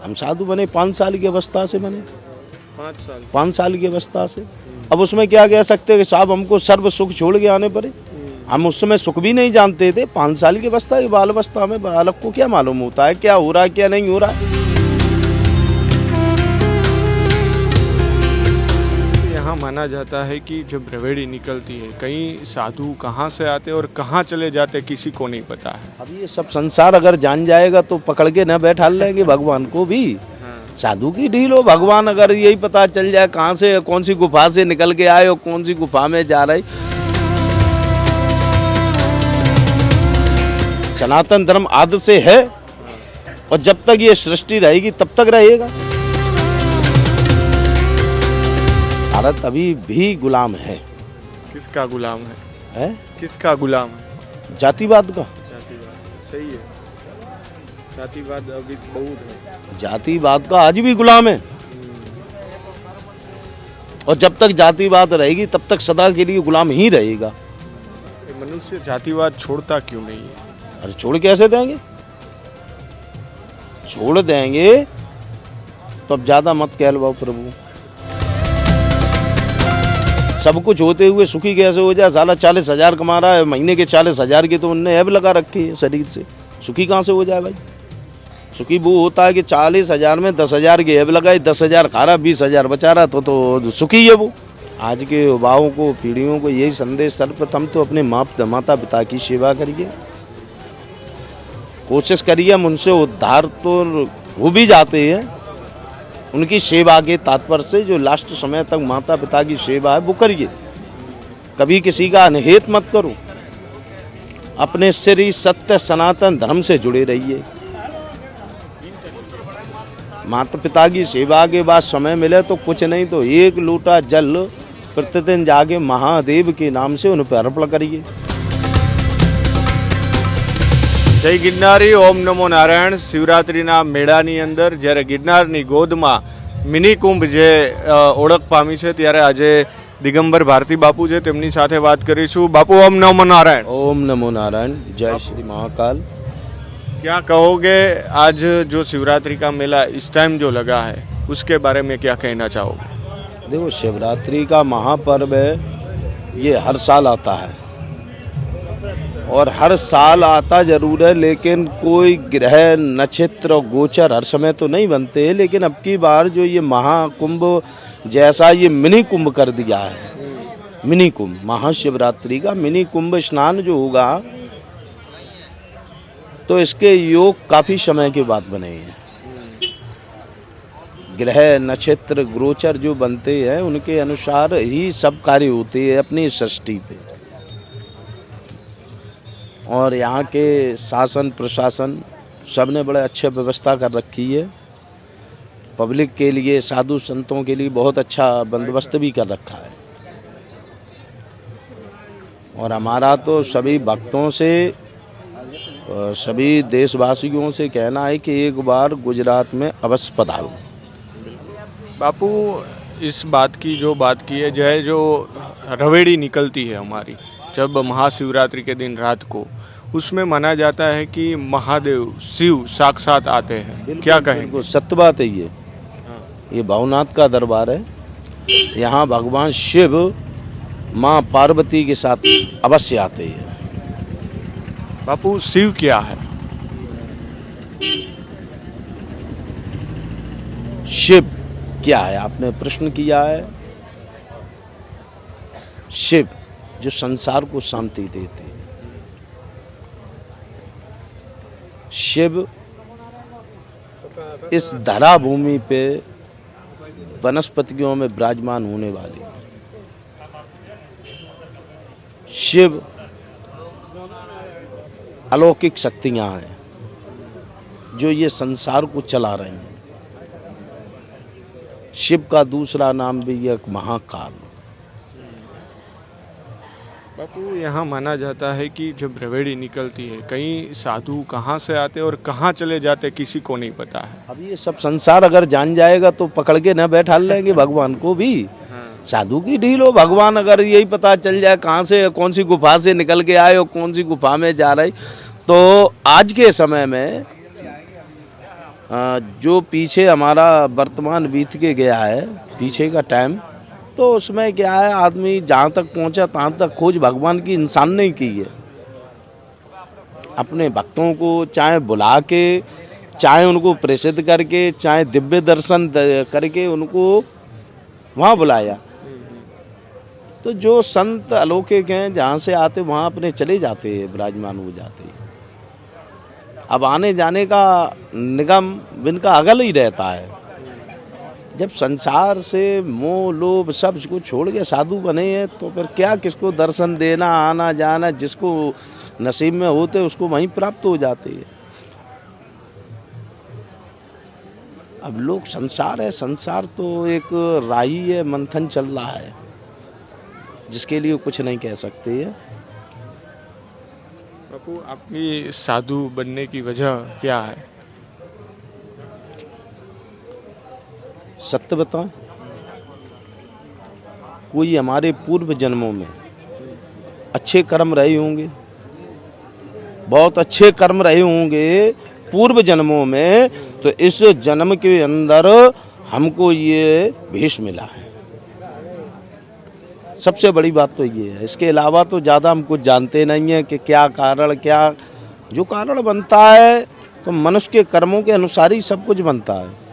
हम साधु बने 5 साल की अवस्था से बने, 5 साल की अवस्था से। अब उसमें क्या कह सकते हैं कि साहब हमको सर्व सुख छोड़ के आने पड़े। हम उस समय सुख भी नहीं जानते थे। 5 साल की अवस्था, बाल अवस्था में बालक को क्या मालूम होता है क्या हो रहा है क्या नहीं हो रहा है। यहाँ माना जाता है कि जब रवेड़ी निकलती है कई साधु कहाँ से आते और कहाँ चले जाते किसी को नहीं पता है। अब ये सब संसार अगर जान जाएगा तो पकड़ के न बैठा लेंगे भगवान को भी। साधु की ढील हो, भगवान अगर यही पता चल जाए कहाँ से कौन सी गुफा से निकल के आए और कौन सी गुफा में जा रहे। सनातन धर्म आदि से है और जब तक ये सृष्टि रहेगी तब तक रहेगा। भारत अभी भी गुलाम है। किसका गुलाम है? किसका गुलाम है? जातिवाद का। जातिवाद सही है, जातिवाद अभी बहुत है। जातिवाद का आज भी गुलाम है और जब तक जातिवाद रहेगी तब तक सदा के लिए गुलाम ही रहेगा। मनुष्य जातिवाद छोड़ता क्यों नहीं है? अरे छोड़ कैसे देंगे? छोड़ देंगे तो अब ज्यादा मत कहलवाओ प्रभु। सब कुछ होते हुए सुखी कैसे हो जाए? साला 40,000 कमा रहा है महीने के, 40,000 की तो उनने ऐब लगा रखी है शरीर से। सुखी कहाँ से हो जाए भाई? सुखी वो होता है कि 40,000 में 10,000 की ऐब लगाई, 10,000 खा रहा, 20,000 बचा रहा तो सुखी है वो। आज के युवाओं को, पीढ़ियों को यही संदेश, सर्वप्रथम तो अपने माता पिता की सेवा करिए, कोशिश करिए। हम उनसे उद्धार तो हो भी जाते हैं, उनकी सेवा के तात्पर्य से जो लास्ट समय तक माता पिता की सेवा है वो करिए। कभी किसी का अनहित मत करो। अपने श्री सत्य सनातन धर्म से जुड़े रहिए। माता पिता की सेवा के बाद समय मिले तो कुछ नहीं तो 1 लोटा जल प्रतिदिन जाके महादेव के नाम से उन पर अर्पण करिए। जय गिरनारी, ओम नमो नारायण। શિવરાત્રીના મેળાની અંદર જ્યારે ગિરનારની ગોદમાં મિની કુંભ જે ઓળખ પામી છે ત્યારે આજે દિગંબર ભારતી બાપુ છે તેમની સાથે વાત કરીશું। બાપુ ઓમ નમો નારાયણ। ओम नमो नारायण, जय श्री महाकाल। क्या कहोगे आज जो शिवरात्रि का मेला इस टाइम जो लगा है उसके बारे में क्या कहना चाहोगे? देखो, शिवरात्रि का महापर्व है, ये हर साल आता है और हर साल आता जरूर है, लेकिन कोई ग्रह नक्षत्र गोचर हर समय तो नहीं बनते। लेकिन अब की बार जो ये महाकुंभ जैसा ये मिनी कुंभ कर दिया है, मिनी कुंभ, महाशिवरात्रि का मिनी कुंभ स्नान जो होगा तो इसके योग काफी समय के बाद बने हैं। ग्रह नक्षत्र गोचर जो बनते हैं उनके अनुसार ही सब कार्य होते हैं अपनी सृष्टि पे। और यहाँ के शासन प्रशासन सब ने बड़े अच्छे व्यवस्था कर रखी है। पब्लिक के लिए, साधु संतों के लिए बहुत अच्छा बंदोबस्त भी कर रखा है। और हमारा तो सभी भक्तों से, सभी देशवासियों से कहना है कि एक बार गुजरात में अवश्य पधारो। बापू, इस बात की जो बात की है, जो रवेड़ी निकलती है हमारी जब महाशिवरात्रि के दिन रात को, उसमें माना जाता है कि महादेव शिव साक्षात आते हैं। क्या कहेंगे? सत्य बात है। ये भवनाथ का दरबार है। यहाँ भगवान शिव माँ पार्वती के साथ अवश्य आते हैं। बापू, शिव क्या है? शिव क्या है आपने प्रश्न किया है। शिव जो संसार को शांति देते हैं। शिव इस धरा भूमि पे वनस्पतियों में विराजमान होने वाले। शिव अलौकिक शक्तियां हैं जो ये संसार को चला रही हैं। शिव का दूसरा नाम भी एक महाकाल। बापू, यहाँ माना जाता है कि जब रवेड़ी निकलती है कई साधु कहाँ से आते और कहाँ चले जाते किसी को नहीं पता है। अब ये सब संसार अगर जान जाएगा तो पकड़ के न बैठा लेंगे भगवान को भी। साधु की ढील हो, भगवान अगर यही पता चल जाए कहाँ से कौन सी गुफा से निकल के आए और कौन सी गुफा में जा रहे। तो आज के समय में जो पीछे हमारा वर्तमान बीत के गया है, पीछे का टाइम, तो उसमें क्या है, आदमी जहाँ तक पहुँचा तहाँ तक खोज भगवान की इंसान ने की है। अपने भक्तों को चाहे बुला के, चाहे उनको प्रेषित करके, चाहे दिव्य दर्शन करके उनको वहाँ बुलाया। तो जो संत अलौकिक हैं, जहाँ से आते वहाँ अपने चले जाते हैं, विराजमान हो जाते हैं। अब आने जाने का निगम इनका अगल ही रहता है। जब संसार से मोह लोभ सब को छोड़ के साधु बने हैं, तो फिर क्या किसको दर्शन देना, आना जाना, जिसको नसीब में होते उसको वहीं प्राप्त हो जाते हैं। अब लोग संसार है, संसार तो एक राही है, मंथन चल रहा है, जिसके लिए कुछ नहीं कह सकते है। बापू, आपकी साधु बनने की वजह क्या है? सत्य बताएं, कोई हमारे पूर्व जन्मों में अच्छे कर्म रहे होंगे, बहुत अच्छे कर्म रहे होंगे पूर्व जन्मों में, तो इस जन्म के अंदर हमको ये भेष मिला है। सबसे बड़ी बात तो ये है। इसके अलावा तो ज़्यादा हम कुछ जानते नहीं हैं कि क्या कारण, क्या जो कारण बनता है तो मनुष्य के कर्मों के अनुसार ही सब कुछ बनता है।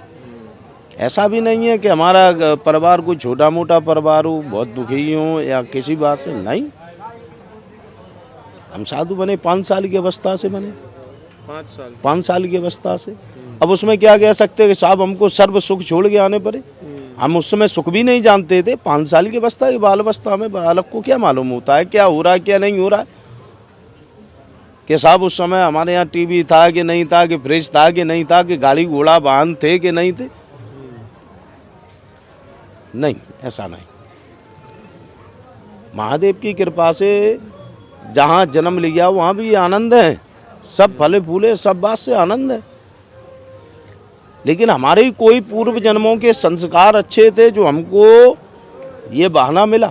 ऐसा भी नहीं है कि हमारा परिवार कोई छोटा मोटा परिवार हो, बहुत दुखी हो या किसी बात से, नहीं। हम साधु बने 5 साल की अवस्था से बने, 5 साल की अवस्था से। अब उसमें क्या कह सकते हैं कि साहब हमको सर्व सुख छोड़ के आने पड़े? हम उस समय सुख भी नहीं जानते थे। 5 साल की अवस्था, बाल अवस्था में बालक को क्या मालूम होता है क्या हो रहा है क्या नहीं हो रहा है? कि साहब उस समय हमारे यहाँ टीवी था कि नहीं था, कि फ्रिज था कि नहीं था, कि गाड़ी घोड़ा वाहन थे कि नहीं थे? नहीं, ऐसा नहीं। महादेव की कृपा से जहाँ जन्म लिया वहाँ भी आनंद है, सब फले फूले, सब बात से आनंद है। लेकिन हमारे ही कोई पूर्व जन्मों के संस्कार अच्छे थे जो हमको ये बहाना मिला।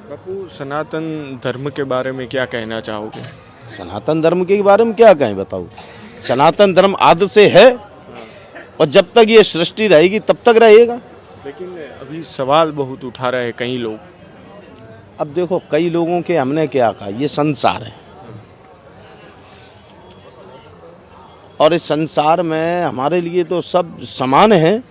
बापू, सनातन धर्म के बारे में क्या कहना चाहोगे? सनातन धर्म के बारे में क्या कहें, बताओ। सनातन धर्म आदि से है और जब तक ये सृष्टि रहेगी तब तक रहेगा। लेकिन अभी सवाल बहुत उठा रहे हैं कई लोग। अब देखो, कई लोगों के हमने क्या कहा, ये संसार है और इस संसार में हमारे लिए तो सब समान है,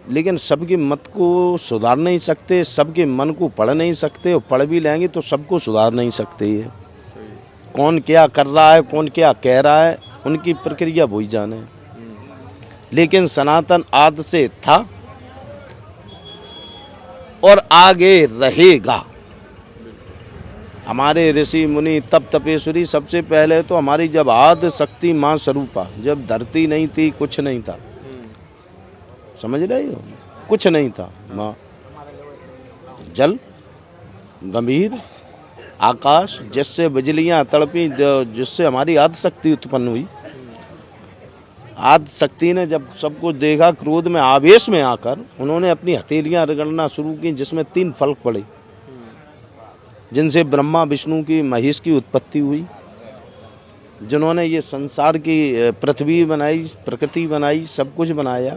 लेकिन सबके मत को सुधार नहीं सकते, सबके मन को पढ़ नहीं सकते, और पढ़ भी लेंगे तो सबको सुधार नहीं सकते। ये कौन क्या कर रहा है, कौन क्या कह रहा है, उनकी प्रक्रिया वही जाने। लेकिन सनातन आदि से था और आगे रहेगा। हमारे ऋषि मुनि तप तपेश्वरी, सबसे पहले तो हमारी जब आदि शक्ति माँ स्वरूपा, जब धरती नहीं थी, कुछ नहीं था, समझ रहे हो, कुछ नहीं था, माँ जल गंभीर आकाश, जिससे बिजलियां तड़पी, जिससे हमारी आदि शक्ति उत्पन्न हुई। आदि शक्ति ने जब सब कुछ देखा, क्रोध में आवेश में आकर उन्होंने अपनी हथेलियां रगड़ना शुरू की, जिसमें 3 फलक पड़े, जिनसे ब्रह्मा विष्णु की महेश की उत्पत्ति हुई, जिन्होंने ये संसार की पृथ्वी बनाई, प्रकृति बनाई, सब कुछ बनाया,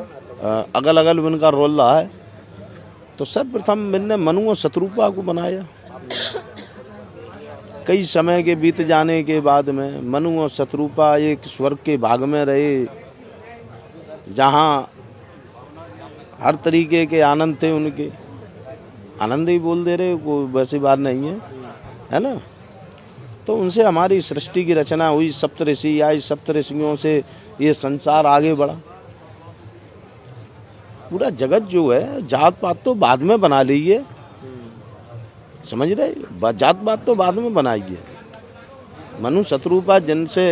अगल अगल उनका रोल रहा है। तो सर्वप्रथम इनने मनु और शत्रुपा को बनाया। कई समय के बीत जाने के बाद में मनु और शत्रुपा एक स्वर्ग के भाग में रहे, जहाँ हर तरीके के आनंद थे उनके। आनंद ही बोल दे रहे, कोई वैसी बात नहीं है ना। तो उनसे हमारी सृष्टि की रचना हुई, सप्तऋषि आई, सप्तऋषियों से ये संसार आगे बढ़ा। पूरा जगत जो है, जात पात तो बाद में बना ली है, समझ रहे, जात पात तो बाद में बनाई है। मनु शत्रुपा जिनसे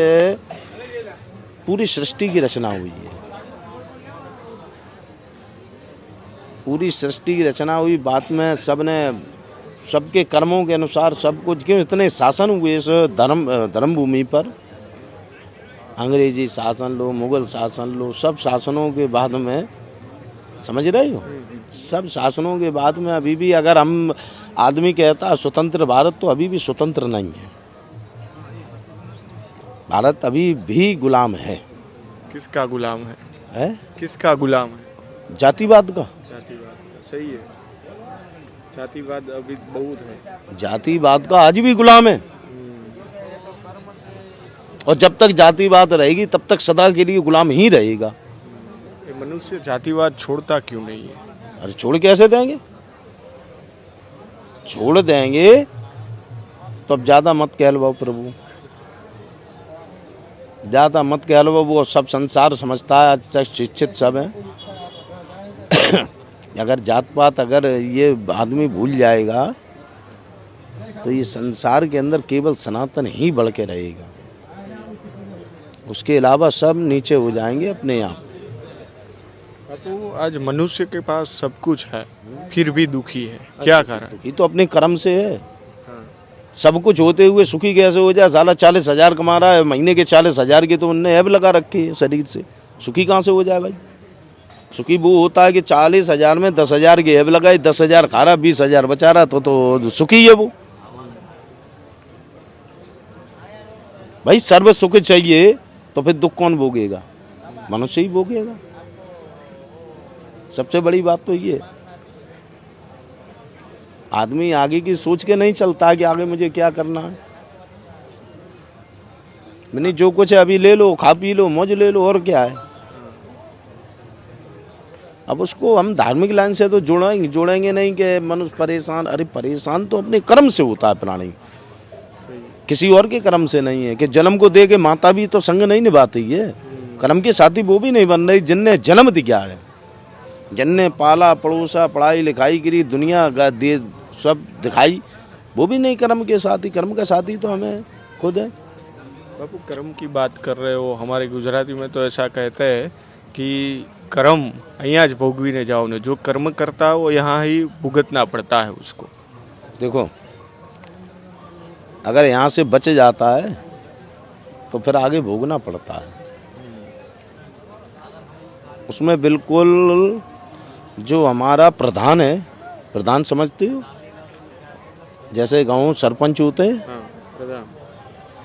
पूरी सृष्टि की रचना हुई है, पूरी सृष्टि की रचना हुई। बात में सबने सबके कर्मों के अनुसार सब कुछ, क्यों इतने शासन हुए इस धर्म भूमि पर, अंग्रेजी शासन लो, मुगल शासन लो, सब शासनों के बाद में, समझ रहे हो, सब शासनों के बाद में अभी भी अगर हम आदमी कहता है स्वतंत्र भारत, तो अभी भी स्वतंत्र नहीं है। भारत अभी भी गुलाम है। किसका गुलाम है? किसका गुलाम है? जातिवाद का। जातिवाद का, सही है। जातिवाद अभी बहुत है। जातिवाद का आज भी गुलाम है, और जब तक जातिवाद रहेगी तब तक सदा के लिए गुलाम ही रहेगा। ये मनुष्य जातिवाद छोड़ता क्यों नहीं है? अरे छोड़ कैसे देंगे? छोड़ देंगे तो अब ज्यादा मत कहलवाओ प्रभु, ज्यादा मत कहलवाओ। वो सब संसार समझता है, आज तक शिक्षित सब है। अगर जात पात अगर ये आदमी भूल जाएगा तो ये संसार के अंदर केवल सनातन ही बढ़ के रहेगा, उसके अलावा सब नीचे हो जाएंगे अपने आप। बापू, आज मनुष्य के पास सब कुछ है फिर भी दुखी है, क्या कारण? दुखी तो अपने कर्म से है। सब कुछ होते हुए सुखी कैसे हो जाए? साला 40,000 कमा रहा है, महीने के 40,000 की तो उनने ऐब लगा रखी है शरीर से, सुखी कहाँ से हो जाए भाई? सुखी वो होता है कि 40,000 में 10,000 की ऐब लगाई, 10,000 खा रहा, 20,000 बचा रहा, तो सुखी है वो भाई। सर्व सुख चाहिए तो फिर दुख कौन भोगेगा? मनुष्य ही भोगेगा। सबसे बड़ी बात तो ये, आदमी आगे की सोच के नहीं चलता कि आगे मुझे क्या करना है। मैंने जो कुछ है अभी ले लो, खा पी लो, मौज ले लो, और क्या है। अब उसको हम धार्मिक लाइन से तो जोड़ेंगे नहीं कि मनुष्य परेशान। अरे परेशान तो अपने कर्म से होता है प्राणी, किसी और के कर्म से नहीं है। कि जन्म को दे के माता भी तो संग नहीं निभाती है, कर्म के साथी वो भी नहीं बन रही। जिनने जन्म दिया है, जिनने पाला पड़ोसा, पढ़ाई लिखाई करी, दुनिया दे सब दिखाई, वो भी नहीं कर्म के साथी। कर्म का साथी तो हमें खुद है। बापू, कर्म की बात कर रहे हो, हमारे गुजराती में तो ऐसा कहते हैं कि कर्म અહીંયા જ ભોગવીને જાઓ ને, जो कर्म करता है वो यहाँ ही भुगतना पड़ता है उसको। देखो, अगर यहाँ से बच जाता है तो फिर आगे भोगना पड़ता है। उसमें बिल्कुल जो हमारा प्रधान है, प्रधान समझते हो, जैसे गांव सरपंच होते हैं, प्रधान,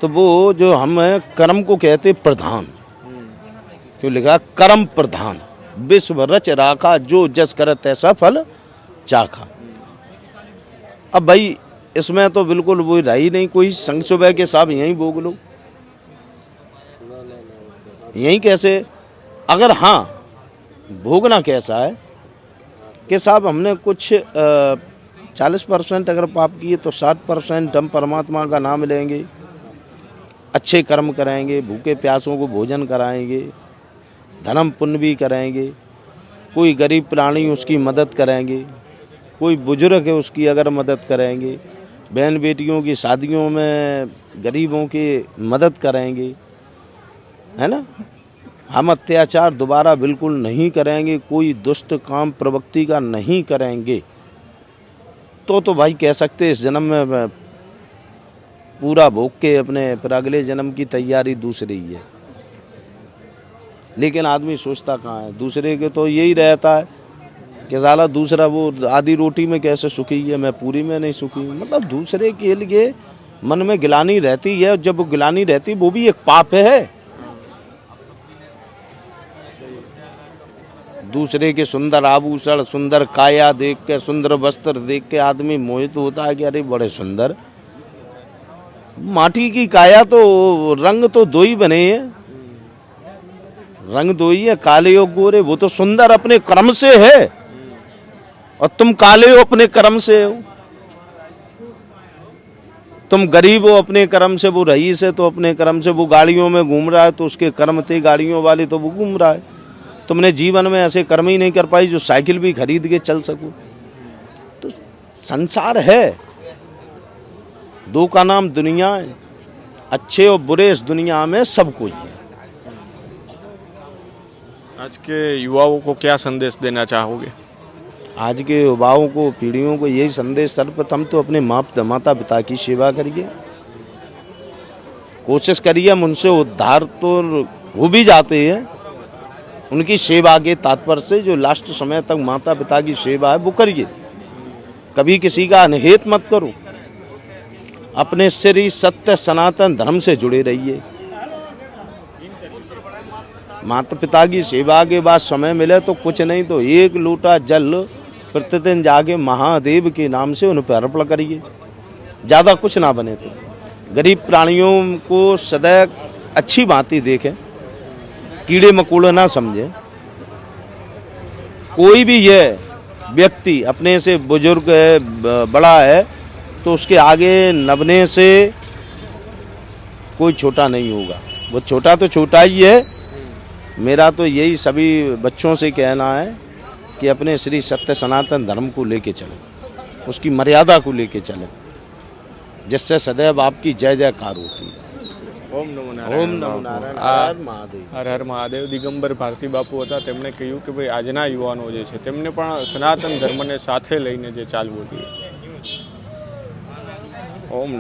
तो वो जो हम कर्म को कहते प्रधान, क्यों लिखा कर्म प्रधान, विश्व रच राखा, जो जस करत ऐसा फल चाखा। अब भाई इसमें तो बिल्कुल वो रही नहीं कोई संग सुबह के साहब यहीं भोग लो, यहीं कैसे? अगर हाँ भोगना कैसा है कि साहब हमने कुछ 40% अगर पाप किए तो 60% हम परमात्मा का नाम लेंगे, अच्छे कर्म करेंगे, भूखे प्यासों को भोजन कराएंगे, धर्म पुण्य भी करेंगे, कोई गरीब प्राणी उसकी मदद करेंगे, कोई बुजुर्ग है उसकी अगर मदद करेंगे, बहन बेटियों की शादियों में गरीबों की मदद करेंगे, है ना। हम अत्याचार दोबारा बिल्कुल नहीं करेंगे, कोई दुष्ट काम प्रवृत्ति का नहीं करेंगे, तो भाई कह सकते इस जन्म में पूरा भोग के अपने फिर अगले जन्म की तैयारी दूसरी है। लेकिन आदमी सोचता कहाँ है, दूसरे के तो यही रहता है कि साला दूसरा वो आधी रोटी में कैसे सुखी है, मैं पूरी में नहीं सुखी। मतलब दूसरे के लिए मन में गिलानी रहती है, और जब वो गिलानी रहती वो भी एक पाप है। दूसरे के सुंदर आभूषण, सुंदर काया देख के, सुंदर वस्त्र देख के आदमी मोहित होता है कि अरे बड़े सुंदर। माटी की काया तो रंग तो दो ही बने हैं, रंग दो ही है, काले और गोरे। वो तो सुंदर अपने कर्म से है और तुम काले हो अपने कर्म से हो। तुम गरीब हो अपने कर्म से, वो रईस है तो अपने कर्म से। वो गाड़ियों में घूम रहा है तो उसके कर्म थे गाड़ियों वाले, तो वो घूम रहा है। तुमने जीवन में ऐसे कर्म ही नहीं कर पाई जो साइकिल भी खरीद के चल सको। तो संसार है, दो का नाम दुनिया है, अच्छे और बुरे इस दुनिया में सब कोई है। आज के युवाओं को क्या संदेश देना चाहोगे? आज के युवाओं को, पीढ़ियों को यही संदेश, सर्वप्रथम तो अपने माता पिता की सेवा करिए, कोशिश करिए। हम उनसे उद्धार तो हो भी जाते हैं, उनकी सेवा के तात्पर्य से जो लास्ट समय तक माता पिता की सेवा है वो करिए। कभी किसी का अनहित मत करो, अपने श्री सत्य सनातन धर्म से जुड़े रहिए। माता पिता की सेवा के बाद समय मिले तो कुछ नहीं तो 1 लोटा जल प्रतिदिन जाके महादेव के नाम से उन पर अर्पण करिए, ज़्यादा कुछ ना बने तो। गरीब प्राणियों को सदैव अच्छी भांति देखें, कीड़े मकोड़े ना समझें। कोई भी ये व्यक्ति अपने से बुजुर्ग है, बड़ा है, तो उसके आगे नभने से कोई छोटा नहीं होगा। वो छोटा तो छोटा ही है। मेरा तो यही सभी बच्चों से कहना है कि अपने श्री सत्य सनातन धर्म को लेके चलें, उसकी मर्यादा को लेके चलें, जिससे सदैव आपकी जय जयकार होती है। ઓમ નમો નારાયણ। ઓમ નમો નારાયણ। હર મહાદેવ। હર હર મહાદેવ। દિગંબર ભારતી બાપુ હતા, તેમણે કહ્યું કે ભાઈ આજના યુવાનો જે છે તેમને પણ સનાતન ધર્મને સાથે લઈને જે ચાલવું જોઈએ। ઓમ